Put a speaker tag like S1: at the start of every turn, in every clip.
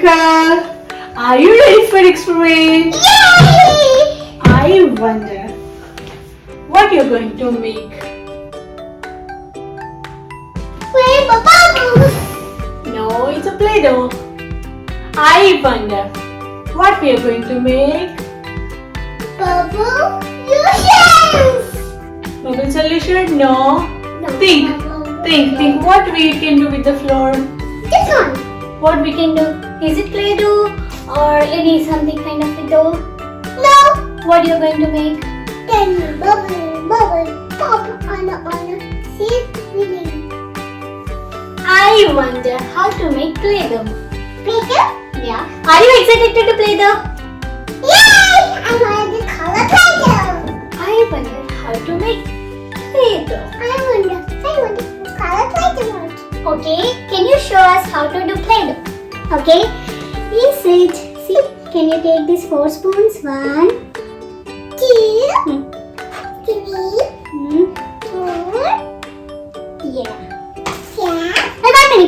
S1: Mayookha, are you ready for experiment?
S2: Yay!
S1: I wonder what you're going to make.
S2: Rainbow bubbles!
S1: No, it's a Play-Doh. I wonder what we are going to make.
S2: Bubble solutions!
S1: Bubble solution? No.
S2: No.
S1: Think what we can do with the flour.
S2: This one.
S3: What we can do? Is it Play-Doh or any something kind of a dough?
S2: No.
S3: What you're going to make?
S2: Then bubble, pop on a seed.
S3: I wonder how to make Play-Doh.
S2: Play-Doh?
S3: Yeah. Are you excited to do Play-Doh?
S2: Yay! I'm going to color Play-Doh.
S3: I wonder how to make Play-Doh.
S2: I wonder color Play-Doh.
S3: Okay, can you show us how to do Play-Doh? Okay, is it? See, can you take these 4 spoons? 1,
S2: 2, 3, 4.
S3: Yeah.
S2: Yeah.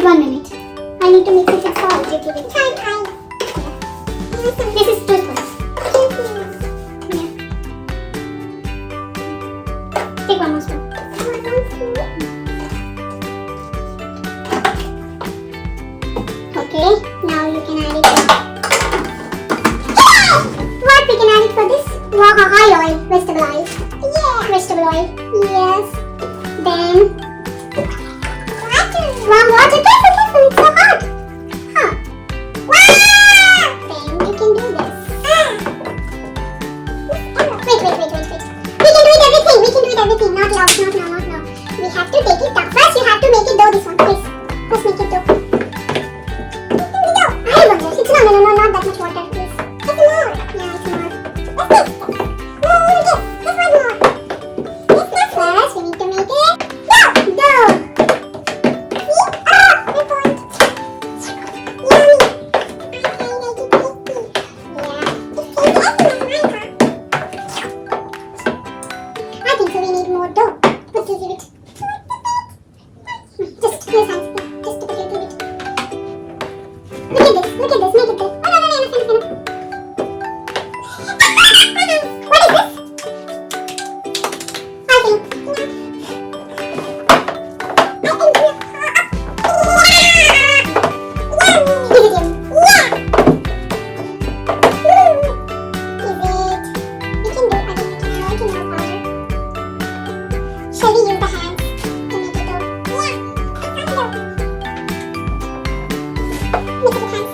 S3: 1 minute. I need to mix it with salt.
S2: Time.
S3: This is 2 spoons. Yeah. Take 1 more spoon.
S2: Okay, now you can add it. Yeah! What we can add it for this? Oil, vegetable oil. Yeah, vegetable oil. Yes. Then water. Careful, it's so hot. Huh. Wow! Then you can do this. Wait. We can do it everything. Not now. We have to take it down. First you have to make it dough this one. Please. First make it dough. It's not that much water, please. It's more. Yeah, it's more. What's this? This one more. First, we need to make it dough. See? My point. Yummy. I like it tasty. Yeah. I think so we need more dough. Let's give it. Just use hands. Just to put it in it. Look at this, make it big. Oh no, enough. What is this? I think. Shall we use the hands to make it dough? Yeah. Mix it with hands.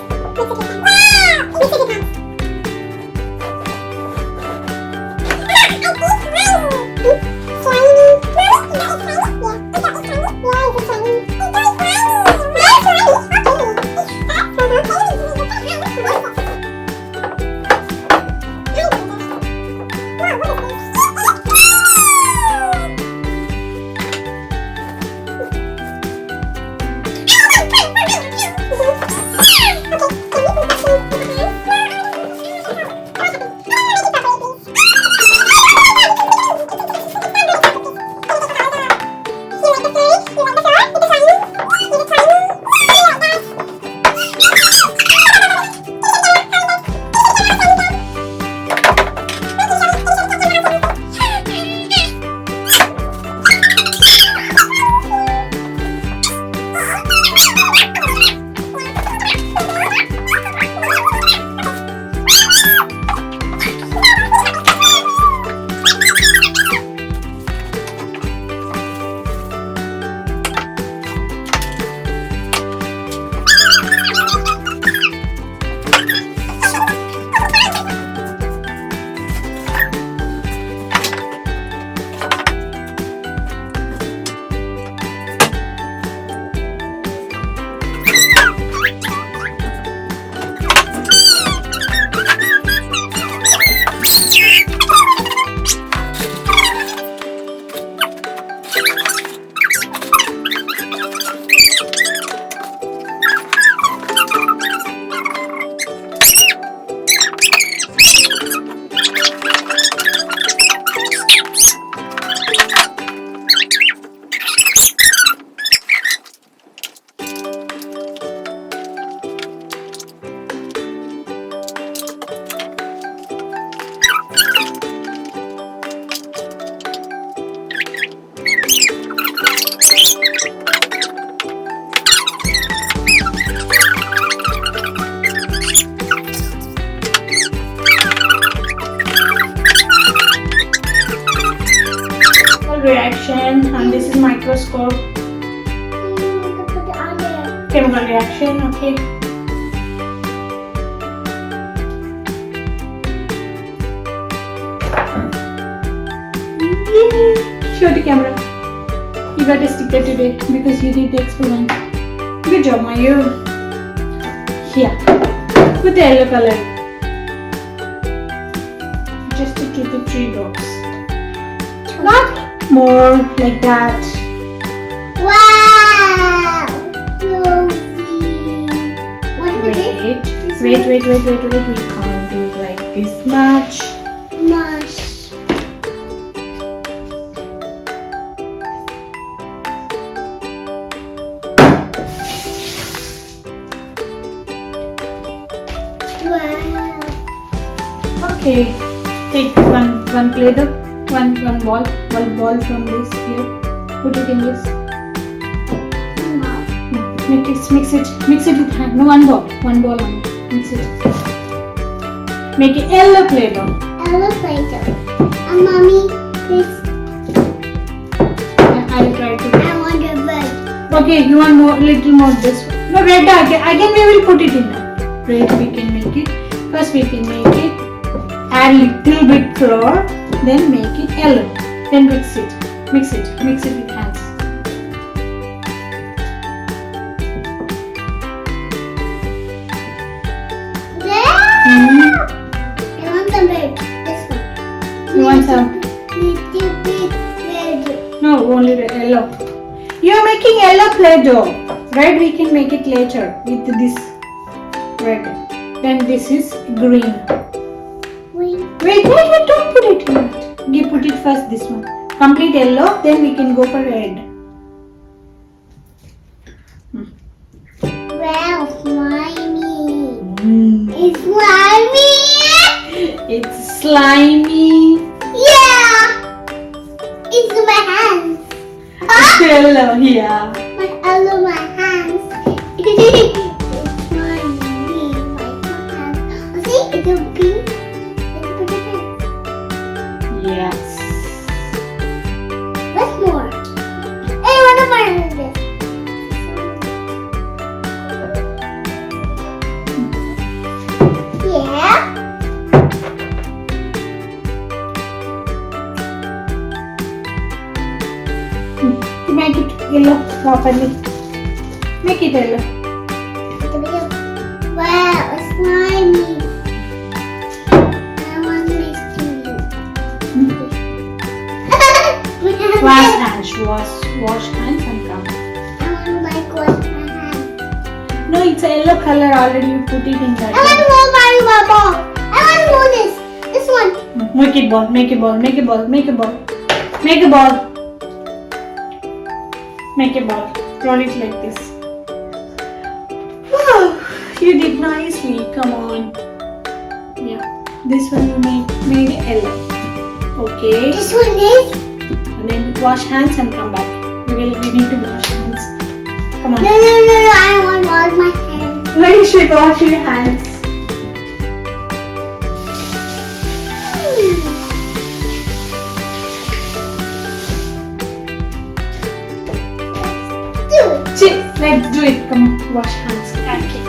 S1: reaction, and this is microscope.
S3: Put it on there.
S1: Chemical reaction, okay. Yay! Show the camera. You got a sticker today because you did the experiment. Good job, Mayu. Here, with the yellow color. Just 2 to 3 drops. Not more like that.
S3: Wow! Rosie. What was it?
S1: Wait. We can't do like this much.
S3: Mush. Wow.
S1: Okay, take one Play-Doh, one ball from this here. Put it in this. Mix it with hand. No, one ball only. Mix it. Make it yellow Play-Doh.
S3: Yellow Play-Doh. And mommy, please.
S1: I'll try to.
S3: I want a red.
S1: Okay, you want more? Little more this one. No, red again. We will put it in that. Red we can make it. First we can make it. Add little bit flour. Then make it yellow. Then mix it with hands.
S3: I want the red. This one.
S1: You want some?
S3: Little bit red.
S1: No, only the yellow. You are making yellow Play-Doh. Red we can make it later with this red. Then this is green. Wait, don't put it in it. Okay, put it first this one. Complete yellow, then we can go for red.
S3: Wow, slimy. It's slimy.
S1: It's slimy.
S3: Yeah. It's my hands.
S1: It's yellow, yeah.
S3: All of my hands. It's slimy. My hands. See, it's a pink. Let's put it in.
S1: Yes.
S3: What's more? Hey, what am I doing this? Yeah.
S1: You make it yellow properly. Make it yellow.
S3: Wow, it's slimy. I want this to
S1: Wash hands and come.
S3: I want like wash my hands.
S1: No, it's a yellow color already. You put it in that.
S3: I want to hold my ball. I want to hold this. This one.
S1: Make it ball. Make a ball. Make a ball. Make a ball. Make a ball. Roll it like this. Wow, you did nicely. Come on. Yeah. This one you made yellow. Okay.
S3: This one is.
S1: And then wash hands and come back. We need to wash hands. Come on.
S3: No. I want to wash my hands.
S1: No, you should wash your hands. Let's do it. Come on, wash hands. Okay.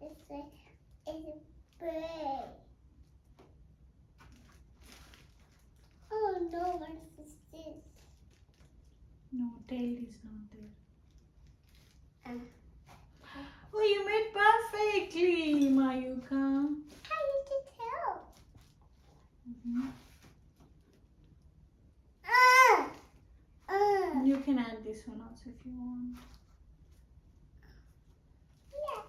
S3: It's a bird. Oh no, what is this?
S1: No, tail is not there.
S3: Uh,
S1: Oh, you made perfectly, Mayookha.
S3: how did you tell?
S1: Mhm.
S3: Uh,
S1: You can add this one also if you want.
S3: yeah.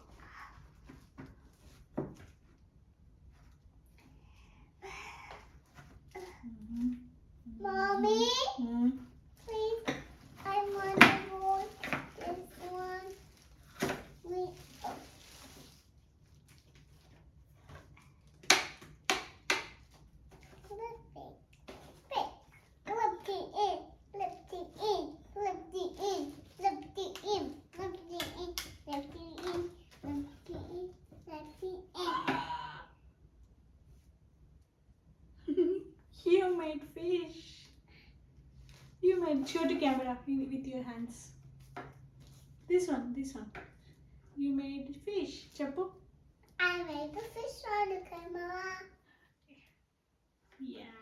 S1: Mhm.
S3: Mommy,
S1: Mhm.
S3: please, I want to hold this one. Wait. Oh. Flip it. Flip. Flip it in. Flip it in. Flip it in. Flip it in. Flip it in. Flip it in. Flip it in. Flip it in.
S1: You made fish. You made. Show to camera with your hands. This one, this one. You made fish. Chappu.
S3: I made the fish on the camera.
S1: Yeah.